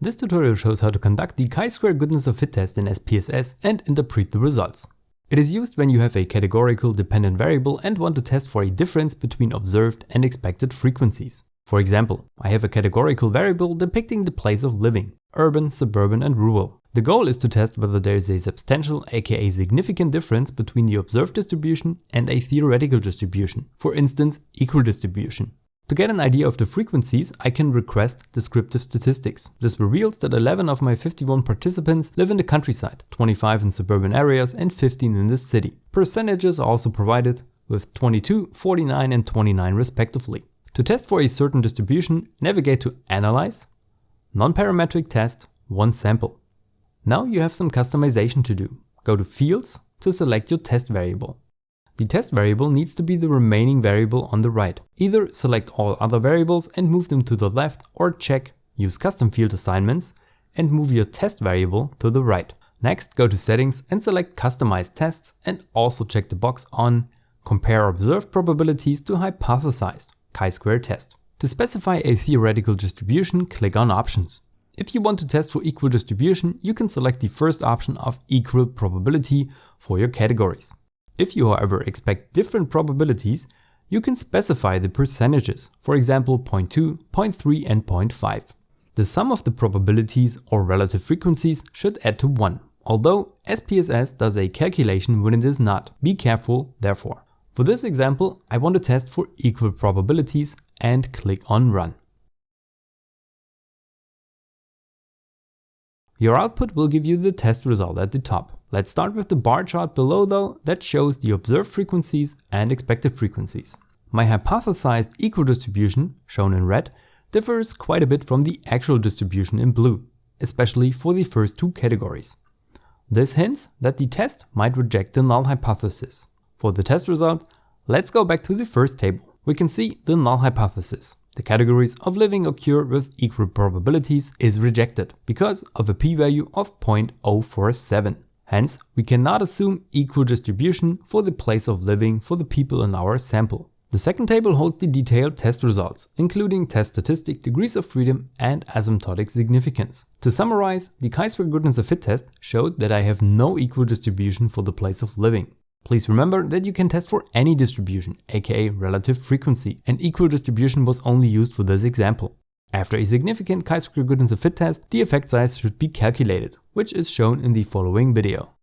This tutorial shows how to conduct the chi-square goodness of fit test in SPSS and interpret the results. It is used when you have a categorical dependent variable and want to test for a difference between observed and expected frequencies. For example, I have a categorical variable depicting the place of living, urban, suburban and rural. The goal is to test whether there is a substantial aka significant difference between the observed distribution and a theoretical distribution, for instance equal distribution. To get an idea of the frequencies, I can request descriptive statistics. This reveals that 11 of my 51 participants live in the countryside, 25 in suburban areas and 15 in the city. Percentages are also provided with 22, 49 and 29 respectively. To test for a certain distribution, navigate to Analyze, Non-parametric Test, One Sample. Now you have some customization to do. Go to Fields to select your test variable. The test variable needs to be the remaining variable on the right. Either select all other variables and move them to the left, or check Use Custom Field Assignments and move your test variable to the right. Next, go to Settings and select Customize Tests and also check the box on Compare observed probabilities to hypothesized chi-square test. To specify a theoretical distribution, click on Options. If you want to test for equal distribution, you can select the first option of Equal Probability for your categories. If you, however, expect different probabilities, you can specify the percentages, for example 0.2, 0.3 and 0.5. The sum of the probabilities or relative frequencies should add to 1, although SPSS does a calculation when it is not. Be careful, therefore. For this example, I want to test for equal probabilities and click on Run. Your output will give you the test result at the top. Let's start with the bar chart below though, that shows the observed frequencies and expected frequencies. My hypothesized equal distribution, shown in red, differs quite a bit from the actual distribution in blue, especially for the first two categories. This hints that the test might reject the null hypothesis. For the test result, let's go back to the first table. We can see the null hypothesis. The categories of living occur with equal probabilities is rejected because of a p-value of 0.047. Hence, we cannot assume equal distribution for the place of living for the people in our sample. The second table holds the detailed test results, including test statistic, degrees of freedom and asymptotic significance. To summarize, the chi-square goodness of fit test showed that I have no equal distribution for the place of living. Please remember that you can test for any distribution, aka relative frequency, and equal distribution was only used for this example. After a significant chi-square goodness of fit test, the effect size should be calculated, which is shown in the following video.